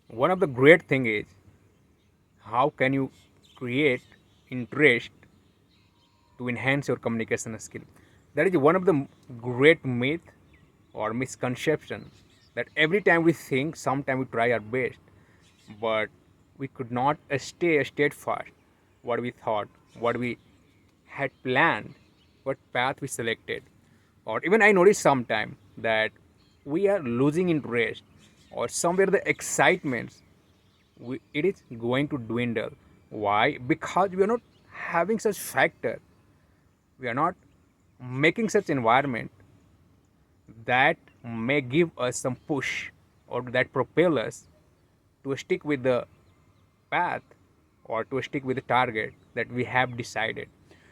One of the great thing is how can you create interest to enhance your communication skill. That is one of the great myth or misconception that every time we think, sometime we try our best, but we could not stay steadfast what we thought, what we had planned, what path we selected. Or even I notice sometime that we are losing interest or somewhere the excitement it is going to dwindle. Why? Because we are not having such factor, we are not making such environment that may give us some push or that propel us to stick with the path or to stick with the target that we have decided.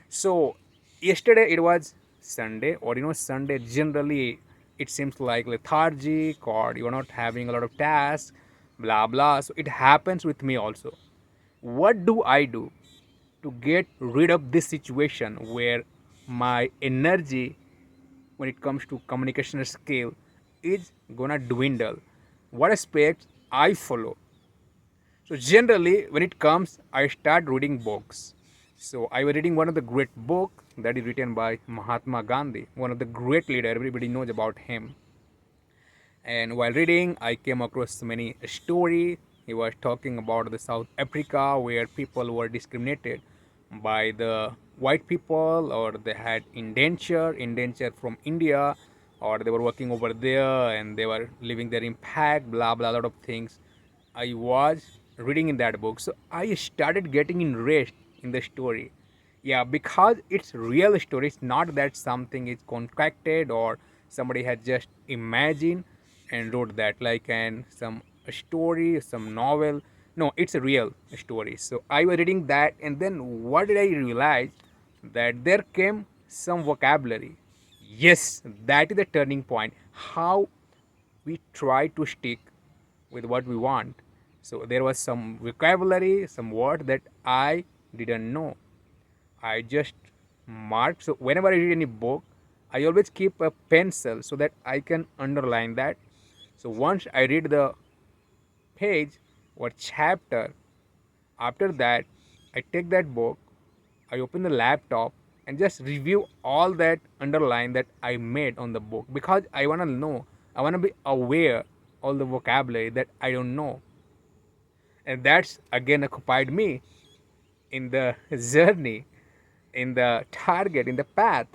So yesterday it was Sunday, or Sunday generally it seems like lethargic, or you're not having a lot of tasks, blah blah. So it happens with me also. What do I do to get rid of this situation where my energy when it comes to communication skill is gonna dwindle? What aspects I follow? So generally, when it comes, I start reading books. So I was reading one of the great book that is written by Mahatma Gandhi, one of the great leader. Everybody knows about him. And while reading, I came across many story. He was talking about the South Africa where people were discriminated by the white people, or they had indenture from India, or they were working over there and they were living their impact, blah blah, a lot of things. I was reading in that book, so I started getting interest in the story. Yeah, because it's real story. It's not that something is concocted or somebody had just imagined and wrote that like an some story, some novel. No, it's a real story. So I was reading that, and then what did I realize? That there came some vocabulary. Yes, that is the turning point. How we try to stick with what we want. So there was some vocabulary, some word that I didn't know. I just mark. So whenever I read any book, I always keep a pencil so that I can underline that. So once I read the page or chapter, after that, I take that book, I open the laptop and just review all that underline that I made on the book, because I want to know, I want to be aware all the vocabulary that I don't know. And that's again occupied me in the journey, in the target, in the path.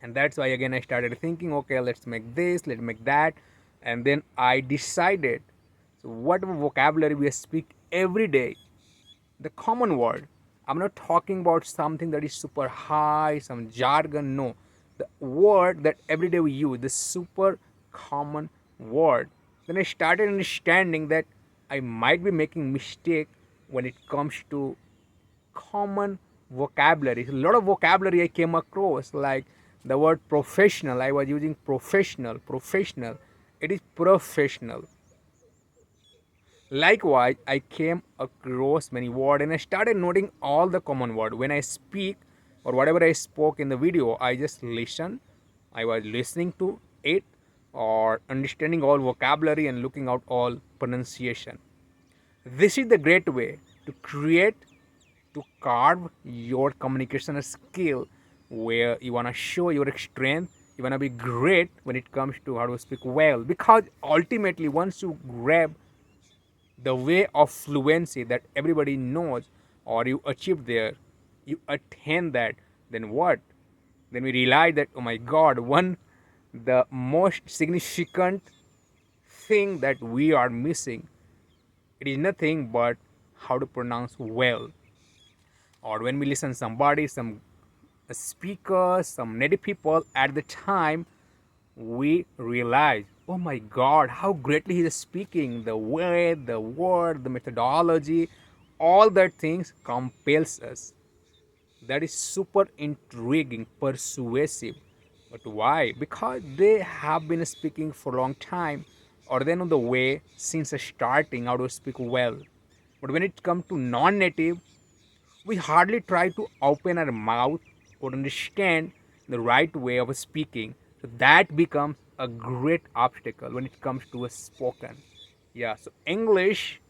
And that's why again I started thinking, okay, let's make this, let's make that. And then I decided, so what vocabulary we speak every day, the common word. I'm not talking about something that is super high, some jargon. No, the word that every day we use, the super common word. Then I started understanding that I might be making mistake when it comes to common vocabulary. A lot of vocabulary I came across, like the word professional. I was using professional. It is professional. Likewise, I came across many words and I started noting all the common words. When I speak or whatever I spoke in the video, I just listen. I was listening to it or understanding all vocabulary and looking out all pronunciation. This is the great way to create, to carve your communication skill where you want to show your strength. You want to be great when it comes to how to speak well, because ultimately once you grab the way of fluency that everybody knows, or you achieve there, you attain that, then what? Then we realize that, oh my god, one, the most significant thing that we are missing, it is nothing but how to pronounce well. Or when we listen somebody, some speaker, some native people, at the time we realize, oh my god, how greatly he is speaking, the way, the word, the methodology, all that things compels us. That is super intriguing, persuasive. But why? Because they have been speaking for a long time, or they know the way since starting how to speak well. But when it comes to non-native, we hardly try to open our mouth or understand the right way of speaking. So that becomes a great obstacle when it comes to a spoken. Yeah, so English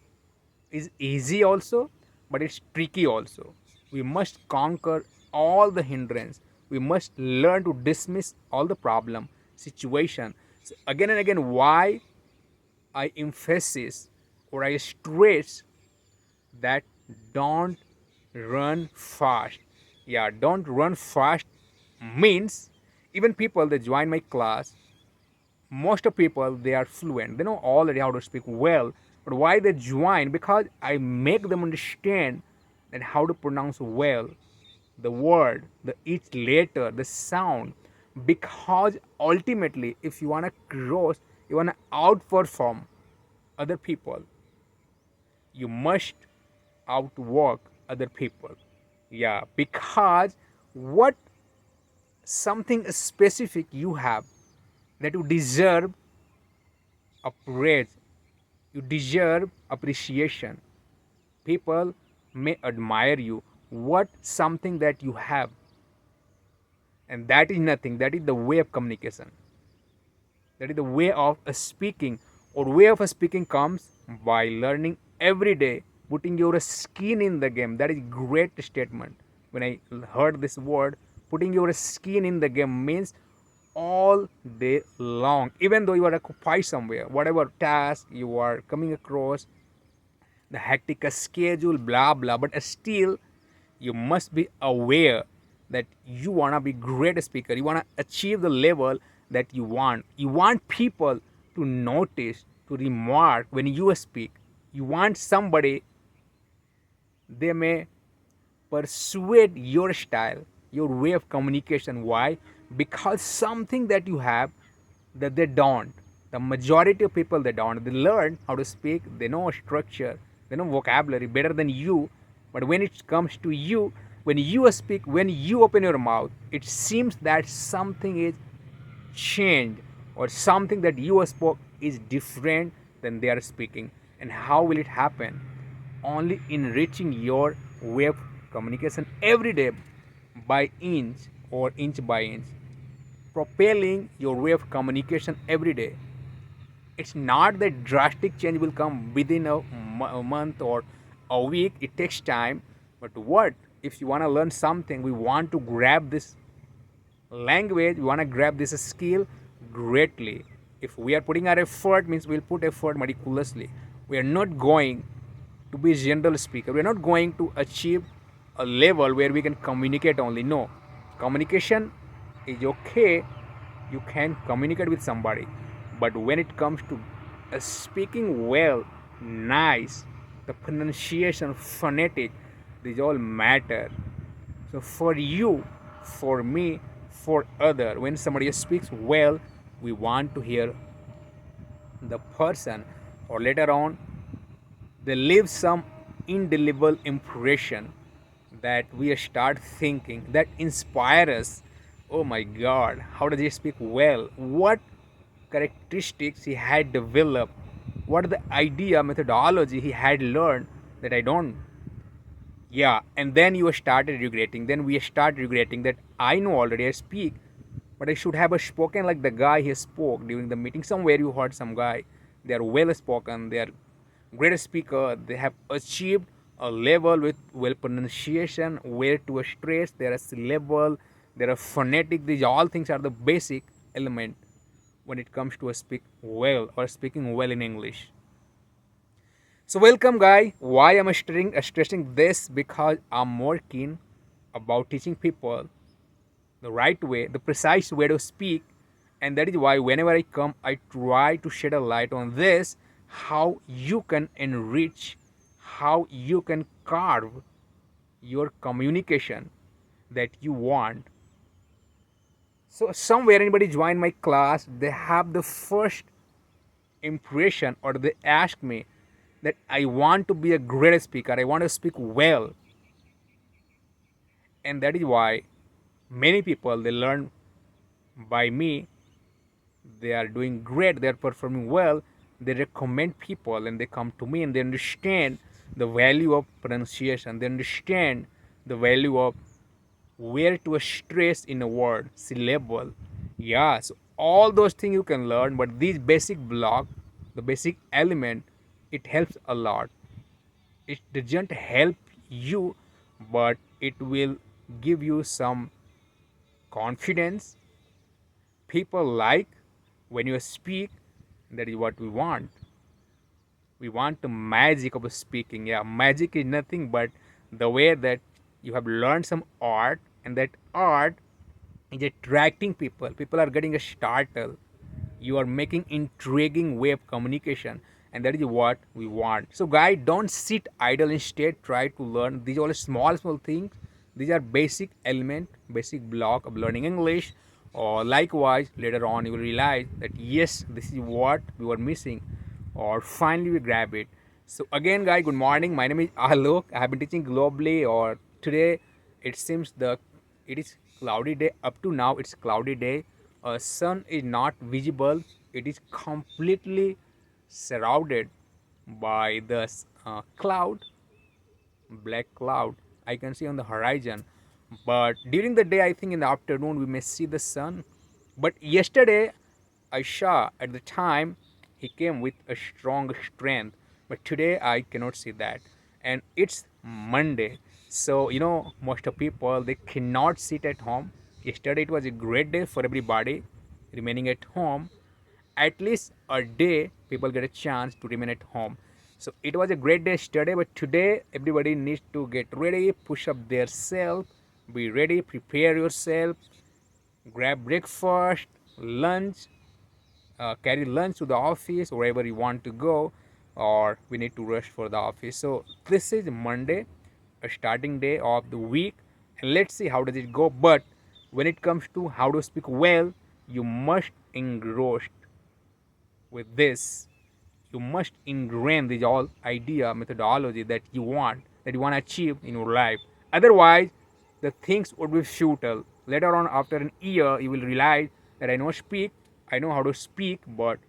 is easy also, but it's tricky also. We must conquer all the hindrance. We must learn to dismiss all the problem situation. So again and again, why I emphasis or I stress that don't run fast. Yeah, don't run fast means even people that join my class, most of people they are fluent, they know already how to speak well, but why they join? Because I make them understand that how to pronounce well the word, the each letter, the sound. Because ultimately if you want to cross, you want to outperform other people, you must outwork other people. Yeah, because what something specific you have that you deserve a praise, you deserve appreciation. People may admire you. What something that you have, and that is nothing. That is the way of communication. That is the way of speaking, or way of speaking comes by learning every day, putting your skin in the game. That is great statement. When I heard this word, putting your skin in the game means all day long, even though you are occupied somewhere, whatever task you are coming across, the hectic schedule, blah blah, but still you must be aware that you want to be great speaker, you want to achieve the level that you want people to notice, to remark when you speak. You want somebody, they may persuade your style, your way of communication. Why? Because something that you have that they don't. The majority of people they don't. They learn how to speak, they know structure, they know vocabulary better than you. But when it comes to you, when you speak, when you open your mouth, it seems that something is changed, or something that you spoke is different than they are speaking. And how will it happen? Only enriching your way of communication every day, by inch or inch by inch, propelling your way of communication every day. It's not that drastic change will come within a month or a week. It takes time. But what if you want to learn something, we want to grab this language, we want to grab this skill greatly. If we are putting our effort, means we'll put effort meticulously. We are not going to be general speaker, we are not going to achieve a level where we can communicate only. No, communication is okay, you can communicate with somebody, but when it comes to speaking well, nice, the pronunciation, phonetic, these all matter. So for you, for me, for other, when somebody speaks well, we want to hear the person, or later on they leave some indelible impression that we start thinking, that inspire us. Oh my god, how does he speak well? What characteristics he had developed? What the idea, methodology he had learned that I don't? Yeah, and then you started regretting. Then we start regretting that I know already, I speak, but I should have spoken like the guy he spoke during the meeting. Somewhere you heard some guy, they are well spoken, they are great speaker, they have achieved a level with well pronunciation, where to stress, there is syllable, there are phonetic. These all things are the basic element when it comes to a speak well or speaking well in English. So welcome guy. Why am I stressing this? Because I'm more keen about teaching people the right way, the precise way to speak. And that is why whenever I come, I try to shed a light on this, how you can enrich, how you can carve your communication that you want. So somewhere anybody join my class, they have the first impression, or they ask me that I want to be a great speaker, I want to speak well. And that is why many people they learn by me, they are doing great, they are performing well, they recommend people and they come to me and they understand the value of pronunciation, they understand the value of where to stress in a word, syllable. Yeah, so all those things you can learn, but these basic block, the basic element it helps a lot. It doesn't help you, but it will give you some confidence. People like when you speak. That is what we want. We want the magic of speaking. Yeah, magic is nothing but the way that you have learned some art, and that art is attracting people. People are getting a startle. You are making intriguing way of communication, and that is what we want. So guys, don't sit idle, instead try to learn. These are all small things. These are basic element, basic block of learning English. Or likewise, later on you will realize that yes, this is what we were missing, or finally we grab it. So again guys, good morning, my name is Alok. I have been teaching globally. Or today it seems it is cloudy day. Up to now it's cloudy day. Sun is not visible. It is completely surrounded by the cloud, black cloud I can see on the horizon. But during the day, I think in the afternoon, we may see the sun. But yesterday, I saw at the time he came with a strong strength. But today, I cannot see that. And it's Monday. So, most of people, they cannot sit at home. Yesterday, it was a great day for everybody remaining at home. At least a day people get a chance to remain at home. So it was a great day yesterday, but today everybody needs to get ready, push up their self, be ready, prepare yourself, grab breakfast, lunch, carry lunch to the office, wherever you want to go, or we need to rush for the office. So this is Monday, a starting day of the week, and let's see how does it go. But when it comes to how to speak well, you must engrossed with this. You must ingrain this all idea, methodology that you want to achieve in your life. Otherwise, the things would be futile. Later on, after an year, you will realize that I know how to speak, but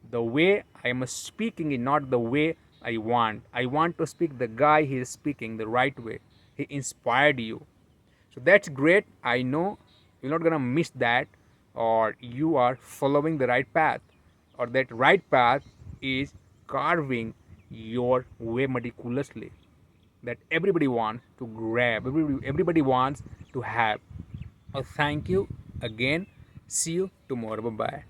the way I am speaking is not the way I want. I want to speak the guy he is speaking the right way. He inspired you. So that's great. I know you're not gonna miss that, or you are following the right path, or that right path is carving your way meticulously. That everybody wants to grab, everybody wants to have. Thank you again. See you tomorrow. Bye bye.